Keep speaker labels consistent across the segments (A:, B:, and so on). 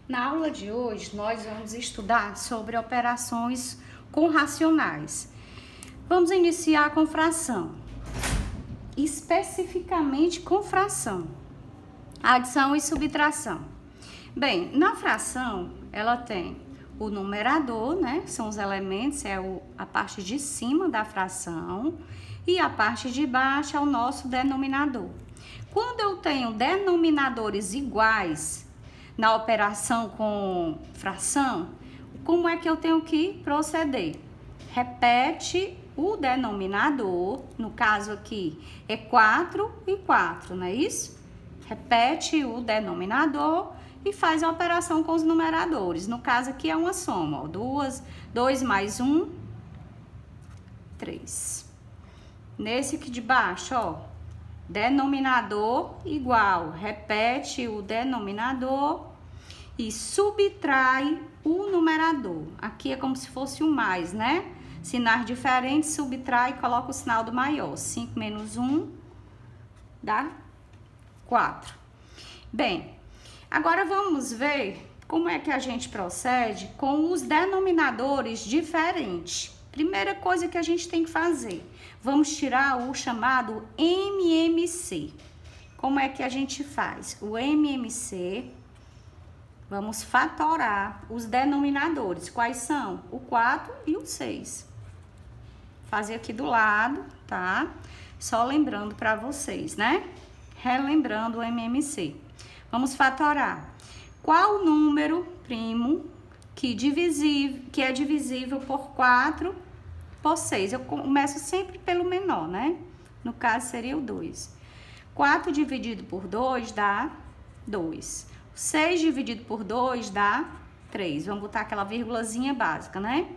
A: Na aula de hoje, nós vamos estudar sobre operações com racionais. Vamos iniciar com fração, especificamente com fração, adição e subtração. Bem, na fração, ela tem o numerador, né? São os elementos, a parte de cima da fração, e a parte de baixo é o nosso denominador. Quando eu tenho denominadores iguais na operação com fração, como é que eu tenho que proceder? Repete o denominador, no caso aqui é 4 e 4, não é isso? Repete o denominador e faz a operação com os numeradores. No caso aqui é uma soma, ó, 2 mais 1, 3. Nesse aqui de baixo, ó, denominador igual, repete o denominador e subtrai o numerador. Aqui é como se fosse um mais, né? Sinais diferentes, subtrai e coloca o sinal do maior. 5 menos 1 dá 4. Bem, agora vamos ver como é que a gente procede com os denominadores diferentes. Primeira coisa que a gente tem que fazer, vamos tirar o chamado MMC. Como é que a gente faz? O MMC, vamos fatorar os denominadores. Quais são? O 4 e o 6. Fazer aqui do lado, tá? Só lembrando para vocês, né? Relembrando o MMC. Vamos fatorar. Qual número primo que é divisível por 4 por 6? Eu começo sempre pelo menor, né? No caso, seria o 2. 4 dividido por 2 dá 2. 6 dividido por 2 dá 3. Vamos botar aquela vírgulazinha básica, né?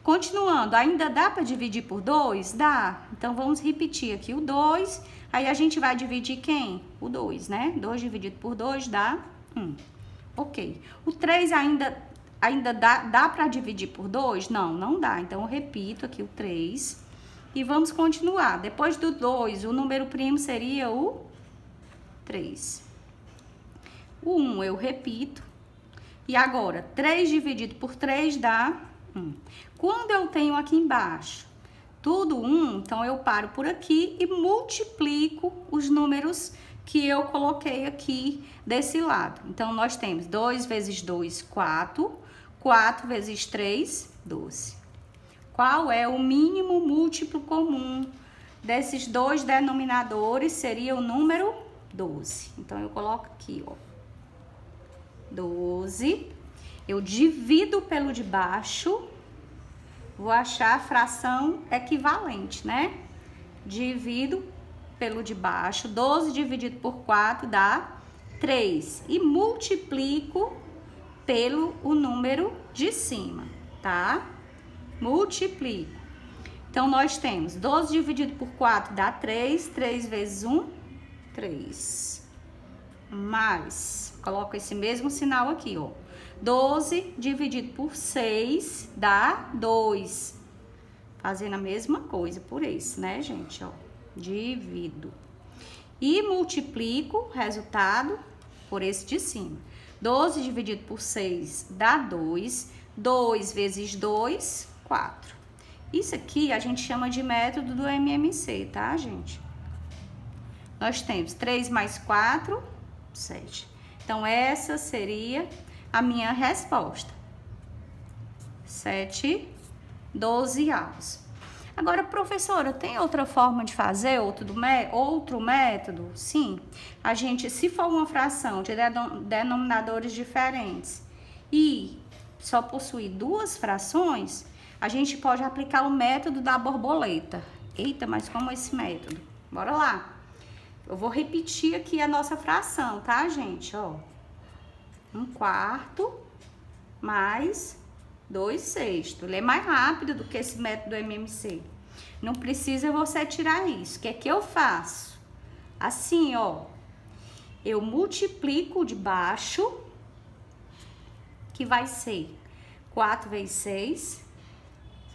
A: Continuando, ainda dá para dividir por 2? Dá. Então, vamos repetir aqui o 2. Aí, a gente vai dividir quem? O 2, né? 2 dividido por 2 dá 1. Ok. O 3 ainda dá para dividir por 2? Não, não dá. Então, eu repito aqui o 3. E vamos continuar. Depois do 2, o número primo seria o 3. O 1 eu repito. E agora, 3 dividido por 3 dá 1. Quando eu tenho aqui embaixo tudo 1, então eu paro por aqui e multiplico os números que eu coloquei aqui desse lado. Então, nós temos 2 vezes 2, 4. 4 vezes 3, 12. Qual é o mínimo múltiplo comum desses dois denominadores? Seria o número 12. Então, eu coloco aqui, ó, 12. Eu divido pelo de baixo, vou achar a fração equivalente, né? Divido pelo de baixo, 12 dividido por 4 dá 3. E multiplico pelo o número de cima, tá? Multiplico. Então, nós temos 12 dividido por 4 dá 3. 3 vezes 1, 3. Mais, coloco esse mesmo sinal aqui, ó. 12 dividido por 6 dá 2. Fazendo a mesma coisa por esse, né, gente, ó. Divido. E multiplico o resultado por esse de cima. 12 dividido por 6 dá 2. 2 vezes 2, 4. Isso aqui a gente chama de método do MMC, tá, gente? Nós temos 3 mais 4, 7. Então, essa seria a minha resposta. 7 dozeavos. Agora, professora, tem outra forma de fazer outro método? Sim. A gente, se for uma fração de denominadores diferentes e só possuir duas frações, a gente pode aplicar o método da borboleta. Eita, mas como esse método? Bora lá. Eu vou repetir aqui a nossa fração, tá, gente? Ó, 1/4 mais 2/6. Ele é mais rápido do que esse método do MMC. Não precisa você tirar isso. O que é que eu faço? Assim, ó. Eu multiplico de baixo, que vai ser 4 vezes 6,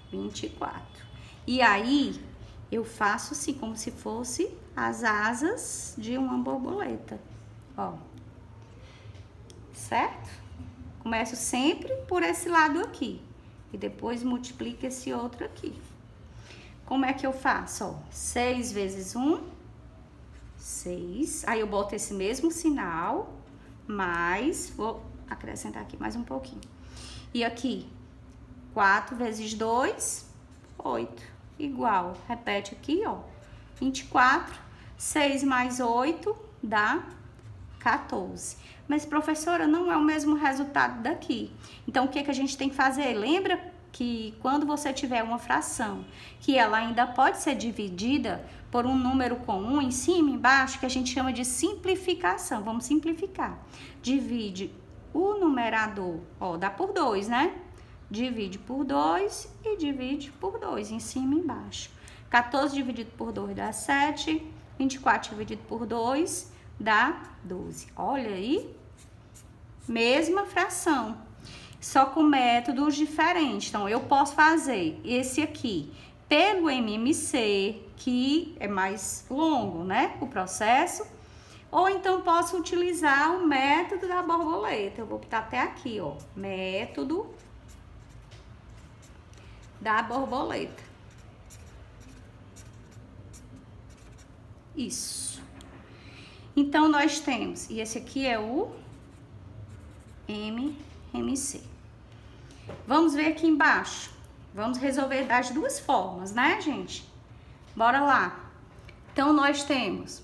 A: 24. E aí, eu faço assim, como se fosse as asas de uma borboleta. Ó. Certo? Começo sempre por esse lado aqui. E depois multiplico esse outro aqui. Como é que eu faço? Ó, 6 vezes 1, 6. Aí eu boto esse mesmo sinal, mais, vou acrescentar aqui mais um pouquinho. E aqui, 4 vezes 2, 8. Igual, repete aqui, ó, 24. 6 mais 8 dá 14. Mas, professora, não é o mesmo resultado daqui. Então, o que que a gente tem que fazer? Lembra que quando você tiver uma fração que ela ainda pode ser dividida por um número comum em cima e embaixo, que a gente chama de simplificação. Vamos simplificar. Divide o numerador, ó, dá por 2, né? Divide por 2 e divide por 2, em cima e embaixo. 14 dividido por 2 dá 7, 24 dividido por 2 dá 12. Olha aí, mesma fração, só com métodos diferentes. Então, eu posso fazer esse aqui pelo MMC, que é mais longo, né, o processo, ou então posso utilizar o método da borboleta. Eu vou botar até aqui, ó, método da borboleta. Isso. Então, nós temos, e esse aqui é o MMC. Vamos ver aqui embaixo. Vamos resolver das duas formas, né, gente? Bora lá. Então, nós temos,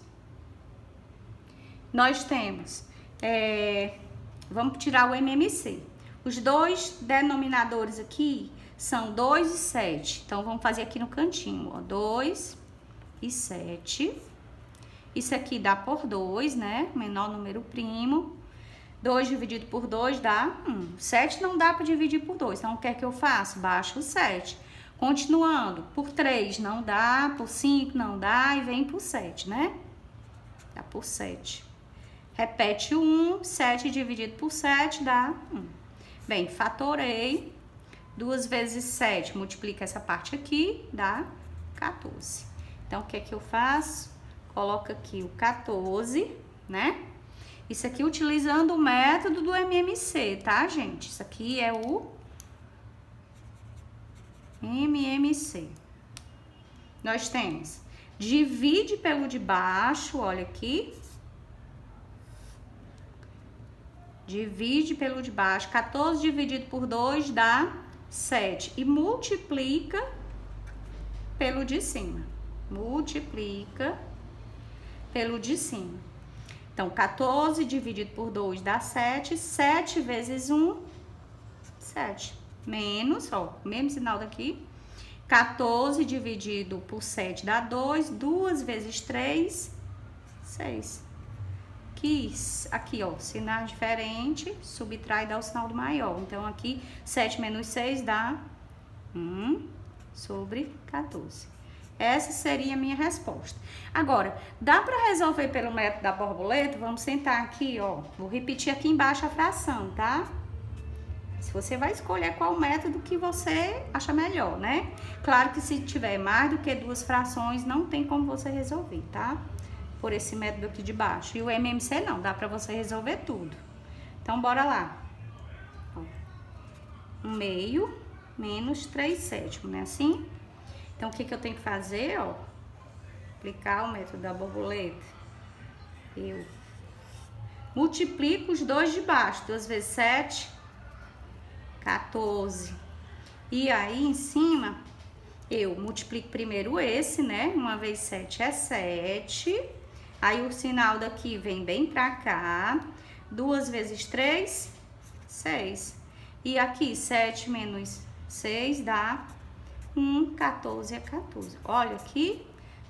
A: vamos tirar o MMC. Os dois denominadores aqui são 2 e 7. Então, vamos fazer aqui no cantinho, ó, 2 e 7. Isso aqui dá por 2, né? Menor número primo. 2 dividido por 2 dá 1. 7 não dá para dividir por 2. Então, o que é que eu faço? Baixo o 7. Continuando, por 3 não dá, por 5 não dá e vem por 7, né? Dá por 7. Repete o 1. 7 dividido por 7 dá 1. Bem, fatorei. 2 vezes 7, multiplica essa parte aqui, dá 14. Então, o que é que eu faço? Coloco aqui o 14, né? Isso aqui utilizando o método do MMC, tá, gente? Isso aqui é o MMC. Nós temos, divide pelo de baixo, olha aqui. Divide pelo de baixo, 14 dividido por 2 dá 7. E multiplica pelo de cima. Multiplica pelo de cima. Então, 14 dividido por 2 dá 7. 7 vezes 1, 7. Menos, ó, mesmo sinal daqui. 14 dividido por 7 dá 2. 2 vezes 3, 6. Aqui, ó, sinal diferente, subtrai, dá o sinal do maior. Então, aqui, 7 menos 6 dá 1 sobre 14. Essa seria a minha resposta. Agora, dá para resolver pelo método da borboleta? Vamos sentar aqui, ó. Vou repetir aqui embaixo a fração, tá? Se você vai escolher qual método que você acha melhor, né? Claro que se tiver mais do que 2 frações, não tem como você resolver, tá? Por esse método aqui de baixo. E o MMC não, dá para você resolver tudo. Então, bora lá. Ó, 1/2 menos 3/7, não é assim? Então, o que que eu tenho que fazer, ó? Aplicar o método da borboleta. Eu multiplico os dois de baixo. 2 vezes 7, 14. E aí, em cima, eu multiplico primeiro esse, né? 1 vezes 7 é 7. Aí, o sinal daqui vem bem pra cá. 2 vezes 3, 6. E aqui, 7 menos 6 dá 1, 14 é 14. Olha aqui,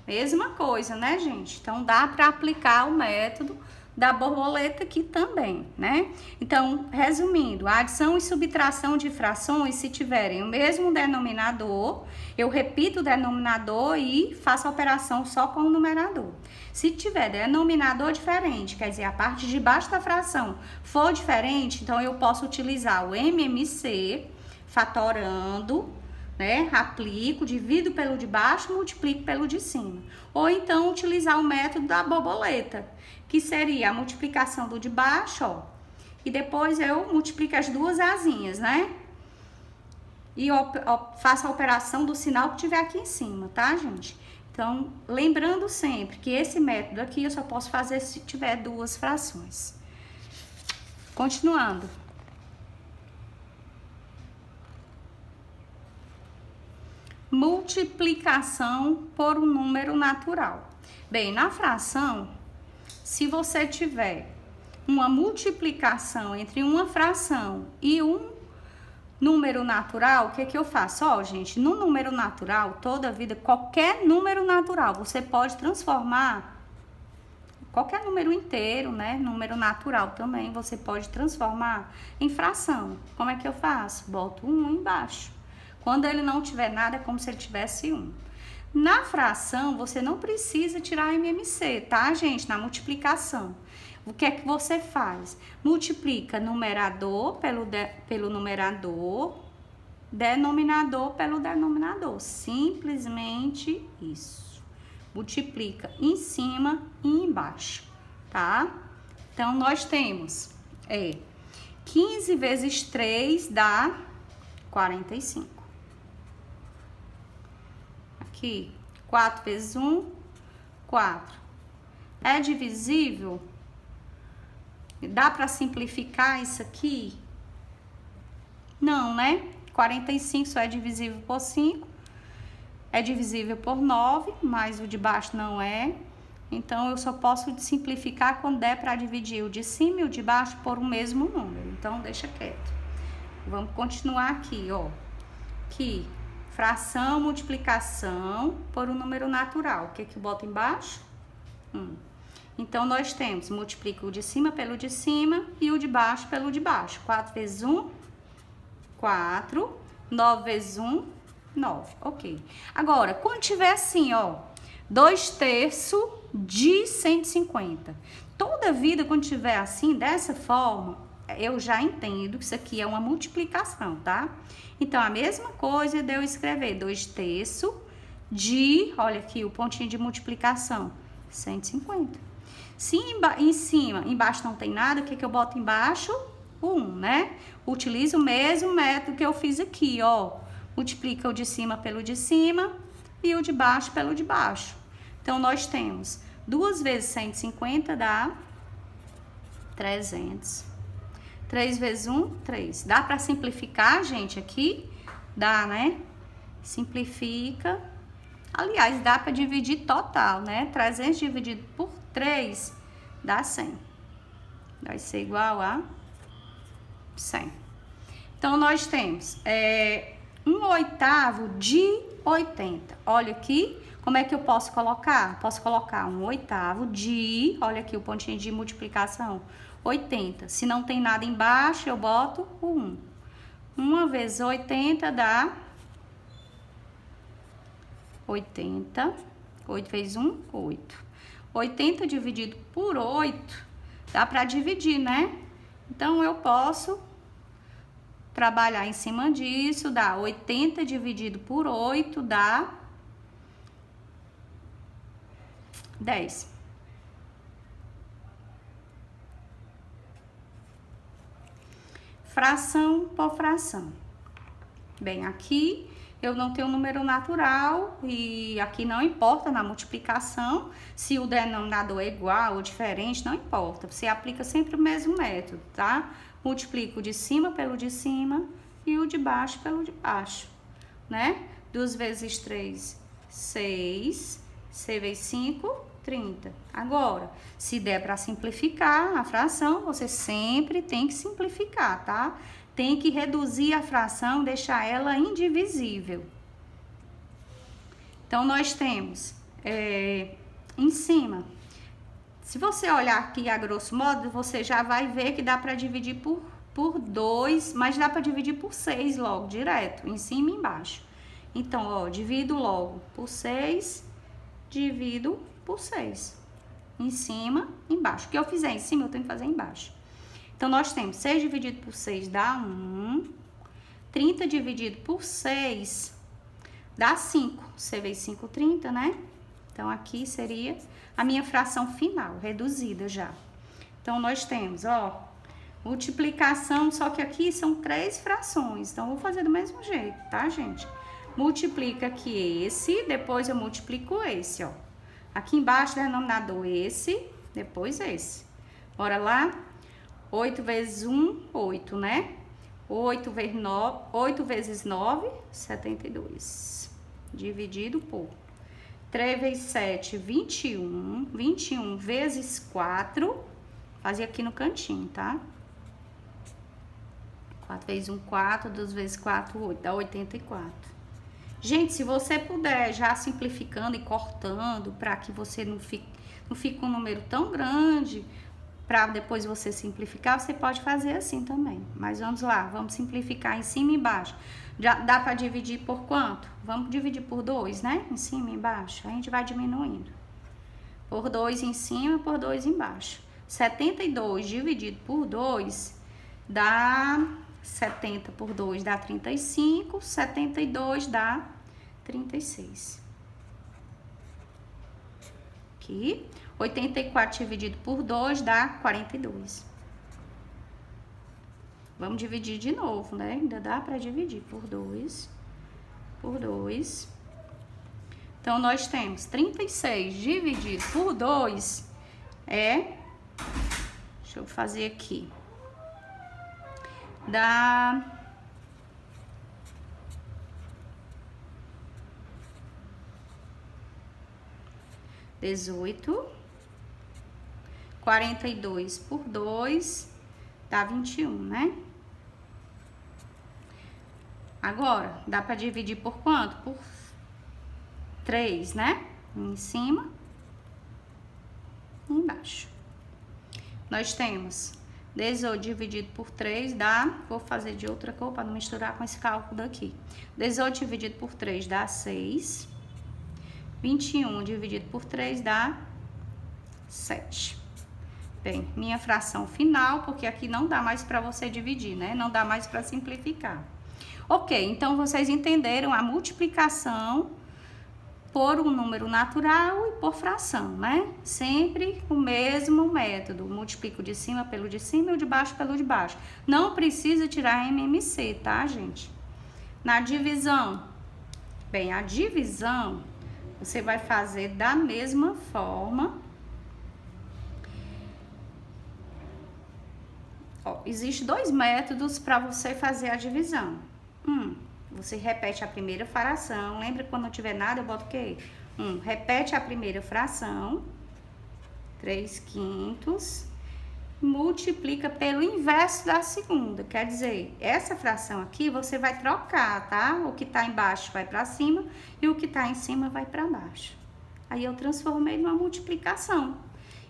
A: mesma coisa, né, gente? Então, dá para aplicar o método da borboleta aqui também, né? Então, resumindo, a adição e subtração de frações, se tiverem o mesmo denominador, eu repito o denominador e faço a operação só com o numerador. Se tiver denominador diferente, quer dizer, a parte de baixo da fração for diferente, então eu posso utilizar o MMC, fatorando, né? Aplico, divido pelo de baixo, multiplico pelo de cima. Ou então utilizar o método da borboleta, que seria a multiplicação do de baixo, ó, e depois eu multiplico as duas asinhas, né? E faço a operação do sinal que tiver aqui em cima, tá, gente? Então, lembrando sempre que esse método aqui eu só posso fazer se tiver duas frações. Continuando. Multiplicação por um número natural. Bem, na fração, se você tiver uma multiplicação entre uma fração e um número natural, o que que eu faço? Ó, gente, no número natural, toda a vida, qualquer número natural, você pode transformar, qualquer número inteiro, né? Número natural também, você pode transformar em fração. Como é que eu faço? Boto um embaixo. Quando ele não tiver nada, é como se ele tivesse um. Na fração, você não precisa tirar MMC, tá, gente? Na multiplicação. O que é que você faz? Multiplica numerador pelo numerador, denominador pelo denominador. Simplesmente isso. Multiplica em cima e embaixo, tá? Então, nós temos 15 vezes 3 dá 45. Aqui, 4 vezes 1, 4. É divisível? Dá para simplificar isso aqui? Não, né? 45 só é divisível por 5. É divisível por 9, mas o de baixo não é. Então, eu só posso simplificar quando der para dividir o de cima e o de baixo por um mesmo número. Então, deixa quieto. Vamos continuar aqui, ó. Aqui, fração, multiplicação por um número natural. O que que eu boto embaixo? 1. Então, nós temos, multiplica o de cima pelo de cima e o de baixo pelo de baixo. 4 vezes 1, 4. 9 vezes 1, 9. Ok. Agora, quando tiver assim, ó, 2/3 de 150. Toda vida, quando tiver assim, dessa forma, eu já entendo que isso aqui é uma multiplicação, tá? Então, a mesma coisa de eu escrever 2/3 de, olha aqui, o pontinho de multiplicação, 150. Se em cima, embaixo não tem nada, o que que eu boto embaixo? 1, né? Utilizo o mesmo método que eu fiz aqui, ó. Multiplica o de cima pelo de cima e o de baixo pelo de baixo. Então, nós temos 2 vezes 150 dá 300. 3 vezes 1, 3. Dá para simplificar, gente, aqui? Dá, né? Simplifica. Aliás, dá para dividir total, né? 300 dividido por 3 dá 100. Vai ser igual a 100. Então, nós temos 1/8 de 80. Olha aqui, como é que eu posso colocar? Posso colocar 1/8 de, olha aqui o pontinho de multiplicação, 80. Se não tem nada embaixo, eu boto o 1. 1 vezes 80 dá 80. 8 vezes 1, 8. 80 dividido por 8, dá para dividir, né? Então, eu posso trabalhar em cima disso, dá 80 dividido por 8, dá 10. Fração por fração. Bem, aqui eu não tenho número natural e aqui não importa na multiplicação se o denominador é igual ou diferente, não importa. Você aplica sempre o mesmo método, tá? Multiplica o de cima pelo de cima e o de baixo pelo de baixo, né? 2 vezes 3, 6. 6 vezes 5, 30. Agora, se der para simplificar a fração, você sempre tem que simplificar, tá? Tem que reduzir a fração, deixar ela indivisível. Então, nós temos em cima. Se você olhar aqui a grosso modo, você já vai ver que dá para dividir por 2, mas dá para dividir por 6 logo, direto, em cima e embaixo. Então, ó, divido logo por 6, divido por 6. Em cima, embaixo. O que eu fizer em cima, eu tenho que fazer embaixo. Então, nós temos 6 dividido por 6 dá 1. 30 dividido por 6 dá 5. 6 vezes 5, 30, né? Então, aqui seria a minha fração final, reduzida já. Então, nós temos, ó, Multiplicação, só que aqui são 3 frações, então eu vou fazer do mesmo jeito, tá, gente? Multiplica aqui esse, depois eu multiplico esse, ó. Aqui embaixo, denominador esse, depois esse. Bora lá? 8 vezes 1, 8, né? 8 vezes 9, 72. Dividido por 3 vezes 7, 21. 21 vezes 4, fazer aqui no cantinho, tá? 4 vezes 1, 4. 2 vezes 4, 8. Dá 84. Gente, se você puder já simplificando e cortando, para que você não fique com um número tão grande, para depois você simplificar, você pode fazer assim também. Mas vamos lá, vamos simplificar em cima e embaixo. Já dá para dividir por quanto? Vamos dividir por 2, né? Em cima e embaixo. A gente vai diminuindo. Por 2 em cima, por 2 embaixo. 72 dividido por 2 dá 70 por 2 dá 35, 72 dá 36. Aqui, 84 dividido por 2 dá 42. Vamos dividir de novo, né? Ainda dá para dividir por 2. Por 2. Então, nós temos 36 dividido por 2 é... Deixa eu fazer aqui. Dá... 18. 42 por 2 dá 21, né? Agora, dá para dividir por quanto? Por 3, né? Em cima e embaixo. Nós temos 18 dividido por 3 dá... Vou fazer de outra cor para não misturar com esse cálculo daqui. 18 dividido por 3 dá 6. 21 dividido por 3 dá 7. Bem, minha fração final, porque aqui não dá mais para você dividir, né? Não dá mais para simplificar. Ok, então vocês entenderam a multiplicação por um número natural e por fração, né? Sempre o mesmo método. Multiplico de cima pelo de cima e o de baixo pelo de baixo. Não precisa tirar MMC, tá, gente? Na divisão, bem, a divisão você vai fazer da mesma forma. Ó, existe 2 métodos para você fazer a divisão. Você repete a primeira fração. Lembra que quando não tiver nada, eu boto o quê? Repete a primeira fração. 3/5. Multiplica pelo inverso da segunda. Quer dizer, essa fração aqui você vai trocar, tá? O que tá embaixo vai para cima e o que tá em cima vai para baixo. Aí eu transformei numa multiplicação.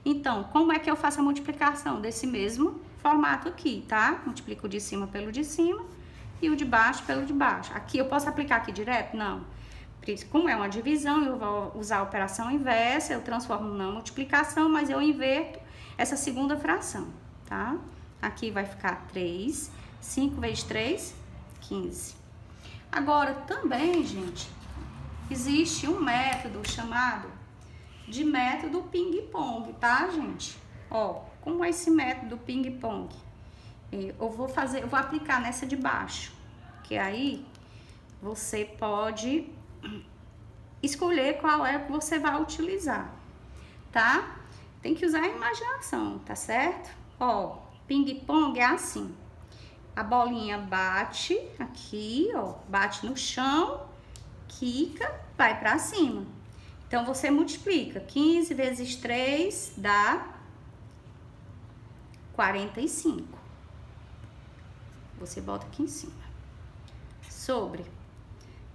A: Então, como é que eu faço a multiplicação? Desse mesmo formato aqui, tá? Multiplico o de cima pelo de cima e o de baixo pelo de baixo. Aqui eu posso aplicar aqui direto? Não. Como é uma divisão, eu vou usar a operação inversa, eu transformo na multiplicação, mas eu inverto essa segunda fração, tá? Aqui vai ficar 3, 5 vezes 3, 15. Agora, também, gente, existe um método chamado de método ping-pong, tá, gente? Ó, como é esse método ping-pong? Eu vou aplicar nessa de baixo, que aí você pode escolher qual é que você vai utilizar, tá? Tem que usar a imaginação, tá certo? Ó, ping-pong é assim. A bolinha bate aqui, ó, bate no chão, quica, vai pra cima. Então, você multiplica. 15 vezes 3 dá 45. Você bota aqui em cima. Sobre.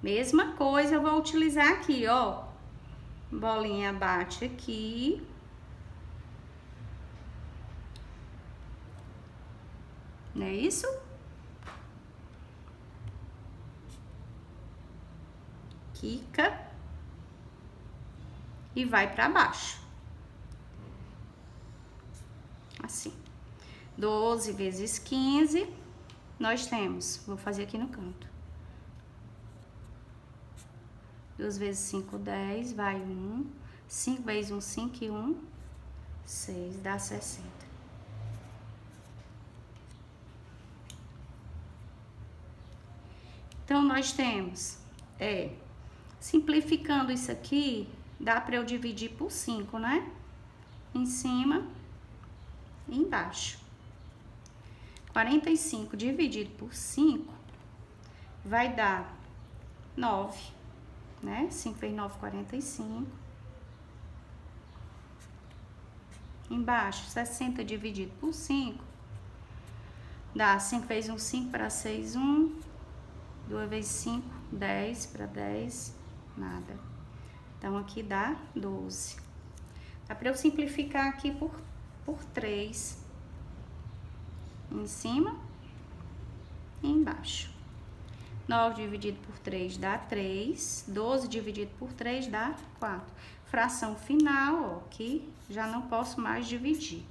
A: Mesma coisa eu vou utilizar aqui, ó. Bolinha bate aqui. Não é isso? Quica. E vai pra baixo. Assim. 12 vezes 15, nós temos, vou fazer aqui no canto. 2 vezes 5, 10, vai 1. 5 vezes 1, 5 e 1, 6, dá 60. Então, nós temos, simplificando isso aqui, dá para eu dividir por 5, né? Em cima e embaixo. 45 dividido por 5 vai dar 9, né? 5 vezes 9, 45. Embaixo, 60 dividido por 5 dá 5 vezes 1, 5 para 6, 1. 2 vezes 5, 10 para 10, nada. Então, aqui dá 12. Dá para eu simplificar aqui por 3. Em cima e embaixo. 9 dividido por 3 dá 3. 12 dividido por 3 dá 4. Fração final, ó, que já não posso mais dividir.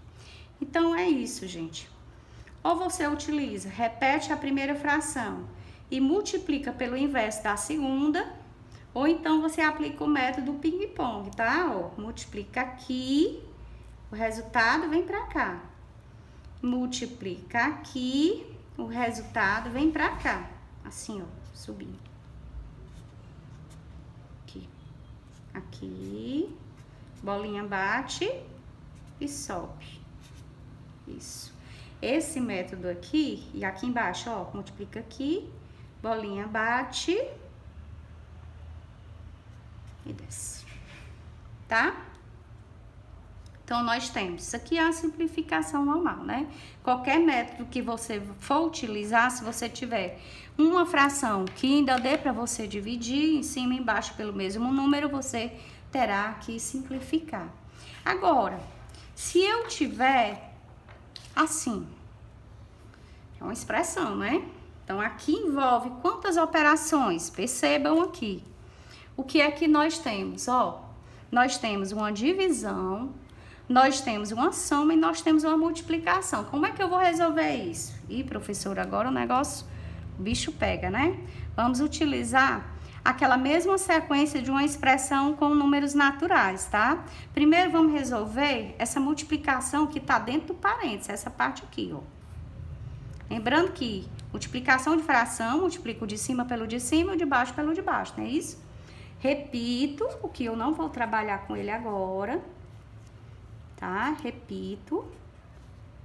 A: Então, é isso, gente. Ou você utiliza, repete a primeira fração e multiplica pelo inverso da segunda, ou então você aplica o método ping-pong, tá? Ó, multiplica aqui, o resultado vem pra cá. Multiplica aqui, o resultado vem pra cá. Assim, ó, subindo. Aqui. Aqui. Bolinha bate e sobe. Isso. Esse método aqui, e aqui embaixo, ó, multiplica aqui, bolinha bate e desce. Tá? Então, nós temos, isso aqui é a simplificação normal, né? Qualquer método que você for utilizar, se você tiver uma fração que ainda dê para você dividir em cima e embaixo pelo mesmo número, você terá que simplificar. Agora, se eu tiver assim, é uma expressão, né? Então, aqui envolve quantas operações? Percebam aqui. O que é que nós temos? Ó, nós temos uma divisão, nós temos uma soma e nós temos uma multiplicação. Como é que eu vou resolver isso? Ih, professora, agora o bicho pega, né? Vamos utilizar aquela mesma sequência de uma expressão com números naturais, tá? Primeiro, vamos resolver essa multiplicação que tá dentro do parênteses, essa parte aqui, ó. Lembrando que multiplicação de fração, multiplico o de cima pelo de cima e o de baixo pelo de baixo, não é isso? Repito, o que eu não vou trabalhar com ele agora, tá? Repito,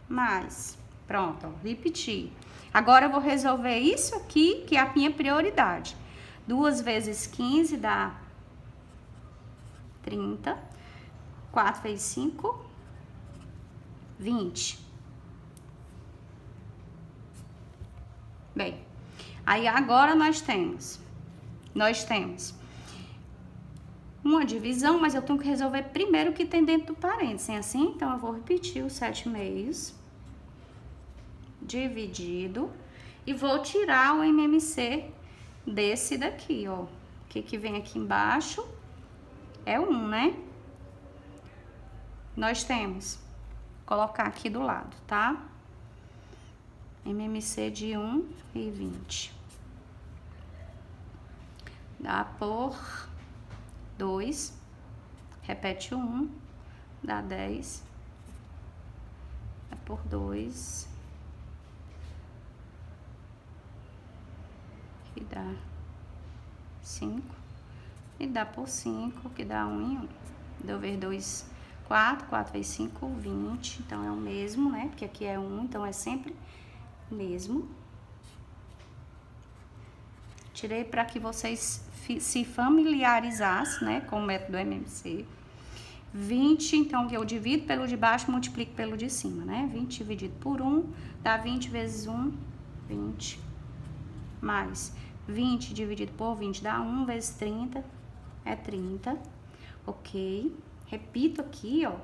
A: mais. Pronto, ó, repeti. Agora eu vou resolver isso aqui, que é a minha prioridade. 2 vezes 15 dá 30. 4 vezes 5, 20. Bem, aí agora nós temos uma divisão, mas eu tenho que resolver primeiro o que tem dentro do parênteses, assim? Então, eu vou repetir os 7 meios dividido e vou tirar o MMC desse daqui, ó. O que vem aqui embaixo é 1, né? Nós temos, colocar aqui do lado, tá? MMC de 1 e 20. Dá por 2. Repete o 1. Dá 10. Dá por 2. Que dá 5. E dá por 5, que dá 1 em 1. 2 vezes 2, 4. 4 vezes 5, 20. Então, é o mesmo, né? Porque aqui é 1, então é sempre mesmo. Tirei para que vocês se familiarizassem, né, com o método MMC. 20, então, que eu divido pelo de baixo, multiplico pelo de cima, né? 20 dividido por 1, dá 20 vezes 1, 20. Mais 20 dividido por 20 dá 1 vezes 30, é 30. Ok. Repito aqui, ó.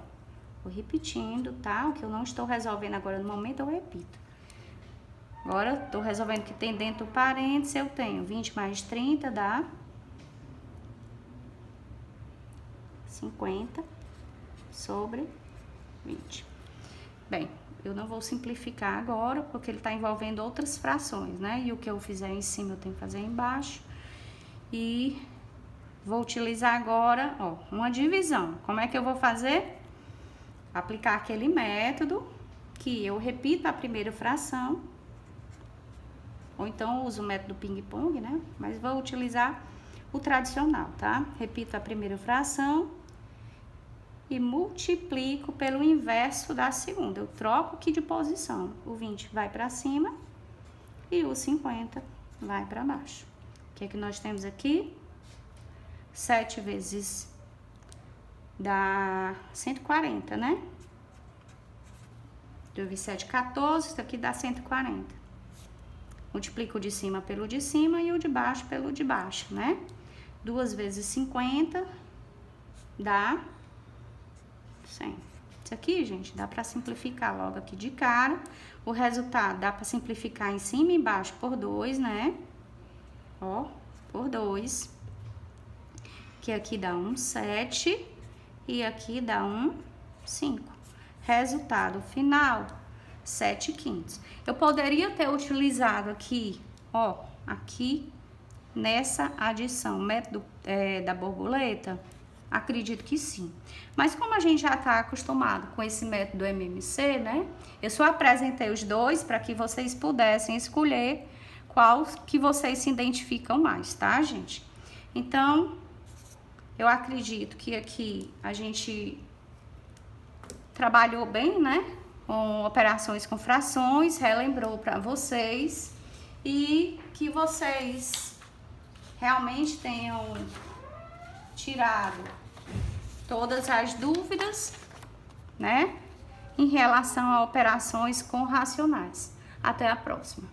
A: Vou repetindo, tá? O que eu não estou resolvendo agora no momento, eu repito. Agora, tô resolvendo o que tem dentro do parênteses, eu tenho 20 mais 30 dá 50 sobre 20. Bem, eu não vou simplificar agora, porque ele tá envolvendo outras frações, né? E o que eu fizer em cima, eu tenho que fazer embaixo. E vou utilizar agora, ó, uma divisão. Como é que eu vou fazer? Aplicar aquele método que eu repito a primeira fração ou então uso o método ping-pong, né? Mas vou utilizar o tradicional, tá? Repito a primeira fração e multiplico pelo inverso da segunda. Eu troco aqui de posição. O 20 vai para cima e o 50 vai para baixo. O que é que nós temos aqui? 7 vezes dá 140, né? 2 vezes 7, 14, isso aqui dá 140. Multiplico o de cima pelo de cima e o de baixo pelo de baixo, né? 2 vezes 50 dá 100. Isso aqui, gente, dá para simplificar logo aqui de cara. O resultado dá para simplificar em cima e embaixo por 2, né? Ó, por 2. Que aqui dá 7 e aqui dá 5. Resultado final, 7/5. Eu poderia ter utilizado aqui, ó, aqui nessa adição, método da borboleta? Acredito que sim. Mas como a gente já está acostumado com esse método MMC, né? Eu só apresentei os dois para que vocês pudessem escolher qual que vocês se identificam mais, tá, gente? Então, eu acredito que aqui a gente trabalhou bem, né? Com operações com frações, relembrou para vocês e que vocês realmente tenham tirado todas as dúvidas, né? Em relação a operações com racionais. Até a próxima.